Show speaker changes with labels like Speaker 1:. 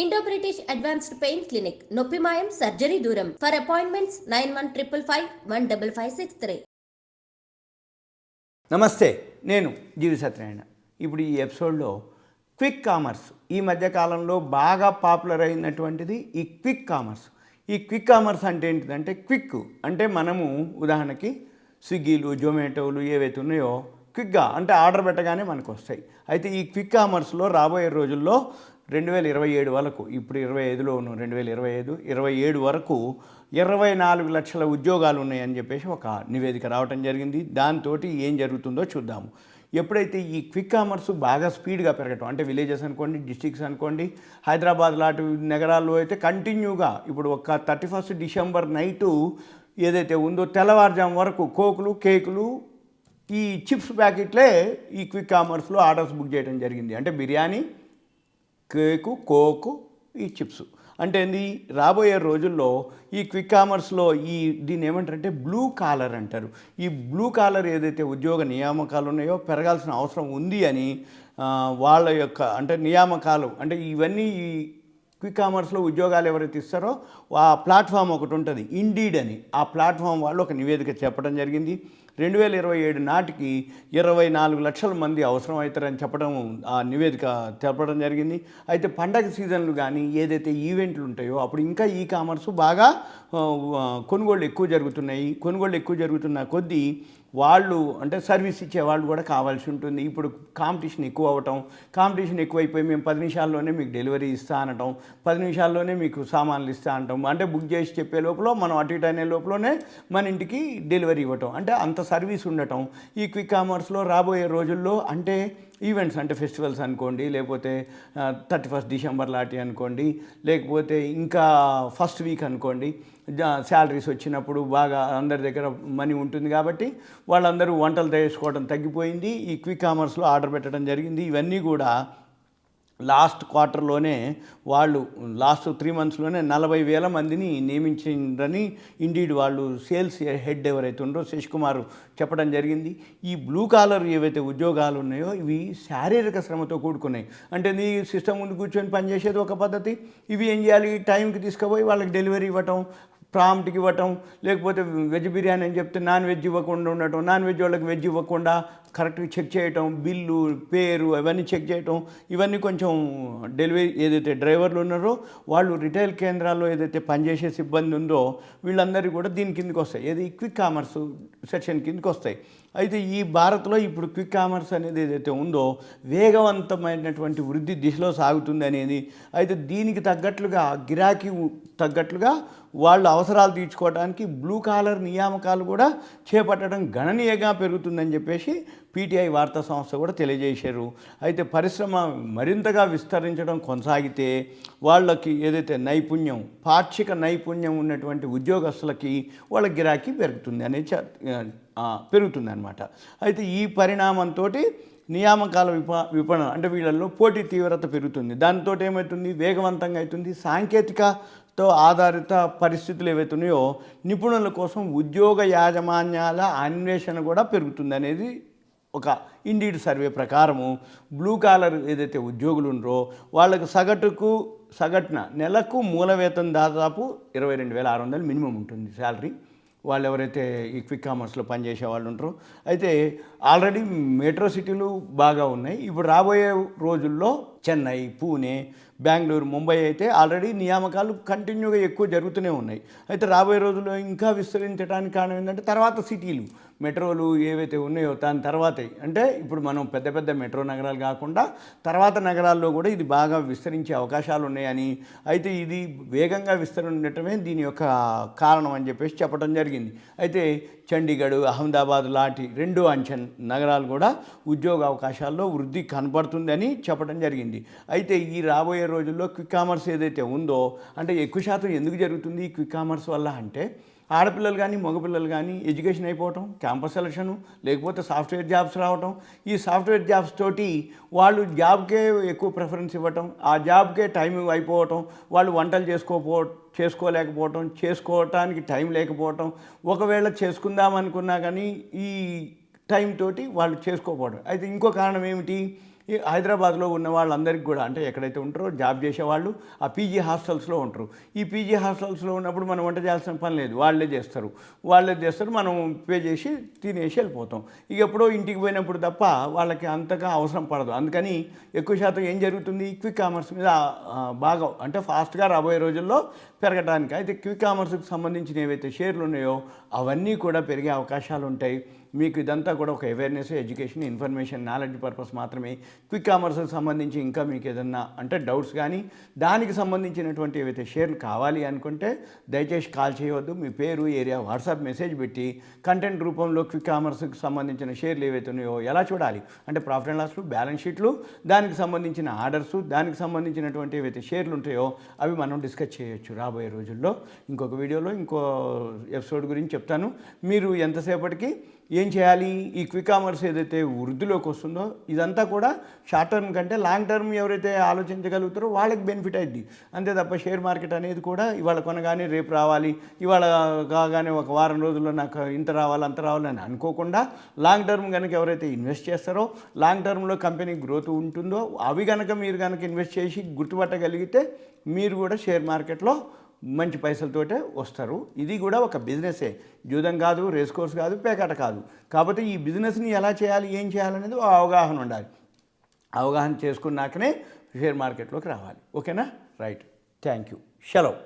Speaker 1: Indo British advanced pain clinic నొప్పి మాయం surgery దూరం ఫర్ అపాయింట్మెంట్స్ 9155556563.
Speaker 2: నమస్తే, నేను జీవి సత్యనారాయణ. ఇప్పుడు ఈ ఎపిసోడ్లో క్విక్ కామర్స్ ఈ మధ్యకాలంలో బాగా పాపులర్ అయినటువంటిది ఈ క్విక్ కామర్స్. ఈ క్విక్ కామర్స్ అంటే ఏంటిదంటే, క్విక్ అంటే మనము ఉదాహరణకి స్విగ్గీలు, జొమాటోలు ఏవైతే ఉన్నాయో క్విక్గా అంటే ఆర్డర్ పెట్టగానే మనకు వస్తాయి. అయితే ఈ క్విక్ కామర్స్లో రాబోయే రోజుల్లో 2027 వరకు, ఇప్పుడు 25లో ఉన్నాం, 27 వరకు 24 లక్షల ఉద్యోగాలు ఉన్నాయని చెప్పేసి ఒక నివేదిక రావటం జరిగింది. దాంతో ఏం జరుగుతుందో చూద్దాము. ఎప్పుడైతే ఈ క్విక్ కామర్స్ బాగా స్పీడ్గా పెరగటం, అంటే విలేజెస్ అనుకోండి, డిస్ట్రిక్ట్స్ అనుకోండి, హైదరాబాద్ లాంటి నగరాల్లో అయితే కంటిన్యూగా ఇప్పుడు ఒక 31 డిసెంబర్ నైటు ఏదైతే ఉందో తెల్లవారుజాము వరకు కోకులు, కేకులు, ఈ చిప్స్ ప్యాకెట్లే ఈ క్విక్ కామర్స్లో ఆర్డర్స్ బుక్ చేయడం జరిగింది. అంటే బిర్యానీ, కేకు, కోకు, ఈ చిప్స్. అంటే ఏంది, రాబోయే రోజుల్లో ఈ క్విక్ కామర్స్లో దీన్ని ఏమంటారంటే బ్లూ కాలర్ అంటారు. ఈ బ్లూ కాలర్ ఏదైతే ఉద్యోగ నియామకాలు ఉన్నాయో పెరగాల్సిన అవసరం ఉంది అని వాళ్ళ యొక్క అంటే నియామకాలు అంటే ఇవన్నీ ఈ క్విక్ కామర్స్లో ఉద్యోగాలు ఎవరైతే ఇస్తారో ఆ ప్లాట్ఫామ్ ఒకటి ఉంటుంది, ఇండీడ్ అని. ఆ ప్లాట్ఫామ్ వాళ్ళు ఒక నివేదిక చెప్పడం జరిగింది. 2027 నాటికి 24 లక్షల మంది అవసరం అవుతారని చెప్పడం ఆ నివేదిక చెప్పడం జరిగింది. అయితే పండగ సీజన్లు కానీ ఏదైతే ఈవెంట్లు ఉంటాయో అప్పుడు ఇంకా ఈ కామర్స్ బాగా కొనుగోళ్ళు ఎక్కువ జరుగుతున్నాయి. కొనుగోళ్ళు ఎక్కువ జరుగుతున్న కొద్దీ వాళ్ళు అంటే సర్వీస్ ఇచ్చే వాళ్ళు కూడా కావాల్సి ఉంటుంది. ఇప్పుడు కాంపిటీషన్ ఎక్కువ అవ్వటం, కాంపిటీషన్ ఎక్కువైపోయి మేము 10 నిమిషాల్లోనే మీకు డెలివరీ ఇస్తా అనటం, 10 నిమిషాల్లోనే మీకు సామాన్లు ఇస్తా అనటం, అంటే బుక్ చేసి చెప్పే లోపల మనం అటు ఇటు అనే లోపలనే మన ఇంటికి డెలివరీ ఇవ్వటం, అంటే అంత సర్వీస్ ఉండటం ఈ క్విక్ కామర్స్లో రాబోయే రోజుల్లో అంటే ఈవెంట్స్ అంటే ఫెస్టివల్స్ అనుకోండి, లేకపోతే 31 డిసెంబర్ లాంటి అనుకోండి, లేకపోతే ఇంకా ఫస్ట్ వీక్ అనుకోండి, శాలరీస్ వచ్చినప్పుడు బాగా అందరి దగ్గర మనీ ఉంటుంది కాబట్టి వాళ్ళందరూ వంటలు చేసుకోవడం తగ్గిపోయింది. ఈ క్విక్ కామర్స్లో ఆర్డర్ పెట్టడం జరిగింది. ఇవన్నీ కూడా లాస్ట్ క్వార్టర్లోనే వాళ్ళు లాస్ట్ 3 మంత్స్లోనే 40,000 మందిని నియమించిందని ఇండీడ్ వాళ్ళు సేల్స్ హెడ్ ఎవరైతే ఉండరో శశి కుమార్ చెప్పడం జరిగింది. ఈ బ్లూ కాలర్ ఏవైతే ఉద్యోగాలు ఉన్నాయో ఇవి శారీరక శ్రమతో కూడుకున్నాయి. అంటే నీ సిస్టమ్ ముందు కూర్చొని పనిచేసేది ఒక పద్ధతి, ఇవి ఏం చేయాలి, టైంకి తీసుకుపోయి వాళ్ళకి డెలివరీ ఇవ్వటం, ప్రాంప్ట్కి ఇవ్వటం, లేకపోతే వెజ్ బిర్యానీ అని చెప్తే నాన్ వెజ్ ఇవ్వకుండా ఉండటం, నాన్ వెజ్ వాళ్ళకి వెజ్ ఇవ్వకుండా కరెక్ట్గా చెక్ చేయటం, బిల్లు, పేరు అవన్నీ చెక్ చేయటం, ఇవన్నీ కొంచెం డెలివరీ ఏదైతే డ్రైవర్లు ఉన్నారో వాళ్ళు రిటైల్ కేంద్రాల్లో ఏదైతే పనిచేసే సిబ్బంది ఉందో వీళ్ళందరూ కూడా దీని కిందకి వస్తాయి, ఏది క్విక్ కామర్స్ సెక్షన్ కిందకి వస్తాయి. అయితే ఈ భారత్లో ఇప్పుడు క్విక్ కామర్స్ అనేది ఏదైతే ఉందో వేగవంతమైనటువంటి వృద్ధి దిశలో సాగుతుంది అనేది. అయితే దీనికి తగ్గట్లుగా గిరాకీ తగ్గట్లుగా వాళ్ళ అవసరాలు తీర్చుకోవడానికి బ్లూ కాలర్ నియామకాలు కూడా చేపట్టడం గణనీయంగా పెరుగుతుందని చెప్పేసి పీటీఐ వార్తా సంస్థ కూడా తెలియజేశారు. అయితే పరిశ్రమ మరింతగా విస్తరించడం కొనసాగితే వాళ్ళకి ఏదైతే నైపుణ్యం, పాక్షిక నైపుణ్యం ఉన్నటువంటి ఉద్యోగస్తులకి వాళ్ళ గిరాకీ పెరుగుతుంది అనేది పెరుగుతుంది అన్నమాట. అయితే ఈ పరిణామంతో నియామకాల విపణన అంటే వీళ్ళల్లో పోటీ తీవ్రత పెరుగుతుంది. దాంతో ఏమవుతుంది, వేగవంతంగా అవుతుంది. సాంకేతికతో ఆధారిత పరిస్థితులు ఏవైతే ఉన్నాయో నిపుణుల కోసం ఉద్యోగ యాజమాన్యాల అన్వేషణ కూడా పెరుగుతుంది అనేది ఒక ఇండీడ్ సర్వే ప్రకారము. బ్లూ కాలర్ ఏదైతే ఉద్యోగులు ఉన్నారో వాళ్ళకు సగటున నెలకు మూల వేతనం దాదాపు 22,600 మినిమం ఉంటుంది శాలరీ, వాళ్ళు ఎవరైతే ఈ క్విక్ కామర్స్లో పనిచేసే వాళ్ళు ఉంటారో. అయితే ఆల్రెడీ మెట్రో సిటీలు బాగా ఉన్నాయి. ఇప్పుడు రాబోయే రోజుల్లో చెన్నై, పూణే, బెంగళూరు, ముంబై అయితే ఆల్రెడీ నియామకాలు కంటిన్యూగా ఎక్కువ జరుగుతూనే ఉన్నాయి. అయితే రాబోయే రోజుల్లో ఇంకా విస్తరించడానికి కారణం ఏంటంటే తర్వాత సిటీలు మెట్రోలు ఏవైతే ఉన్నాయో దాని తర్వాతే, అంటే ఇప్పుడు మనం పెద్ద పెద్ద మెట్రో నగరాలు కాకుండా తర్వాత నగరాల్లో కూడా ఇది బాగా విస్తరించే అవకాశాలు ఉన్నాయని, అయితే ఇది వేగంగా విస్తరించడమే దీని యొక్క కారణం అని చెప్పేసి చెప్పడం జరిగింది. అయితే చండీగఢ్, అహ్మదాబాద్ లాంటి 2 అంచె నగరాలు కూడా ఉద్యోగ అవకాశాల్లో వృద్ధి కనపడుతుందని చెప్పడం జరిగింది. అయితే ఈ రాబోయే రోజుల్లో క్విక్ కామర్స్ ఏదైతే ఉందో అంటే ఎక్కువ శాతం ఎందుకు జరుగుతుంది ఈ క్విక్ కామర్స్ వల్ల అంటే ఆడపిల్లలు కానీ మగపిల్లలు కానీ ఎడ్యుకేషన్ అయిపోవటం, క్యాంపస్ సెలక్షను, లేకపోతే సాఫ్ట్వేర్ జాబ్స్ రావటం, ఈ సాఫ్ట్వేర్ జాబ్స్ తోటి వాళ్ళు జాబ్కే ఎక్కువ ప్రిఫరెన్స్ ఇవ్వటం, ఆ జాబ్కే టైం అయిపోవటం, వాళ్ళు వంటలు చేసుకోలేకపోవటం, చేసుకోవటానికి టైం లేకపోవటం, ఒకవేళ చేసుకుందామనుకున్నా కానీ ఈ టైం తోటి వాళ్ళు చేసుకోకపోవడం. అయితే ఇంకో కారణం ఏమిటి, ఈ హైదరాబాద్లో ఉన్న వాళ్ళందరికీ కూడా అంటే ఎక్కడైతే ఉంటారో జాబ్ చేసేవాళ్ళు ఆ పీజీ హాస్టల్స్లో ఉంటారు. ఈ పీజీ హాస్టల్స్లో ఉన్నప్పుడు మనం వంట చేయాల్సిన పని లేదు, వాళ్ళే చేస్తారు. మనం పే చేసి తినేసి వెళ్ళిపోతాం. ఇక ఎప్పుడో ఇంటికి పోయినప్పుడు తప్ప వాళ్ళకి అంతగా అవసరం పడదు. అందుకని ఎక్కువ శాతం ఏం జరుగుతుంది, క్విక్ కామర్స్ మీద బాగా అంటే ఫాస్ట్గా రాబోయే రోజుల్లో పెరగడానికి. అయితే క్విక్ కామర్స్కి సంబంధించిన ఏవైతే షేర్లు ఉన్నాయో అవన్నీ కూడా పెరిగే అవకాశాలు ఉంటాయి. మీకు ఇదంతా కూడా ఒక awareness, education, information, knowledge purpose మాత్రమే. క్విక్ కామర్స్కి సంబంధించి ఇంకా మీకు ఏదన్నా అంటే డౌట్స్ కానీ దానికి సంబంధించినటువంటి ఏవైతే షేర్లు కావాలి అనుకుంటే దయచేసి కాల్ చేయవద్దు. మీ పేరు, ఏరియా, వాట్సాప్ మెసేజ్ పెట్టి కంటెంట్ రూపంలో క్విక్ కామర్స్కి సంబంధించిన షేర్లు ఏవైతే ఉన్నాయో ఎలా చూడాలి అంటే ప్రాఫిట్ అండ్ లాస్లు, బ్యాలెన్స్ షీట్లు, దానికి సంబంధించిన ఆర్డర్స్, దానికి సంబంధించినటువంటి ఏవైతే షేర్లు ఉంటాయో అవి మనం డిస్కస్ చేయొచ్చు రాబోయే రోజుల్లో. ఇంకొక వీడియోలో ఇంకో ఎపిసోడ్ గురించి చెప్తాను. మీరు ఎంతసేపటికి ఏం చేయాలి, ఈ క్విక్ కామర్స్ ఏదైతే వృద్ధిలోకి వస్తుందో ఇదంతా కూడా షార్ట్ టర్మ్ కంటే లాంగ్ టర్మ్ ఎవరైతే ఆలోచించగలుగుతారో వాళ్ళకి బెనిఫిట్ అయింది. అంతే తప్ప షేర్ మార్కెట్ అనేది కూడా ఇవాళ కొనగానే రేపు రావాలి, ఇవాళ కాగానే ఒక వారం రోజుల్లో నాకు ఇంత రావాలి అంత రావాలని అనుకోకుండా లాంగ్ టర్మ్ కనుక ఎవరైతే ఇన్వెస్ట్ చేస్తారో, లాంగ్ టర్మ్లో కంపెనీ గ్రోత్ ఉంటుందో అవి కనుక మీరు కనుక ఇన్వెస్ట్ చేసి గుర్తుపట్టగలిగితే మీరు కూడా షేర్ మార్కెట్లో మంచి పైసలతోటే వస్తారు. ఇది కూడా ఒక బిజినెసే, జూదం కాదు, రేస్ కోర్స్ కాదు, పేకాట కాదు. కాకపోతే ఈ బిజినెస్ని ఎలా చేయాలి, ఏం చేయాలనేది అవగాహన ఉండాలి. అవగాహన చేసుకున్నాకనే షేర్ మార్కెట్లోకి రావాలి. ఓకేనా? రైట్, థ్యాంక్ యూ, సెలవు.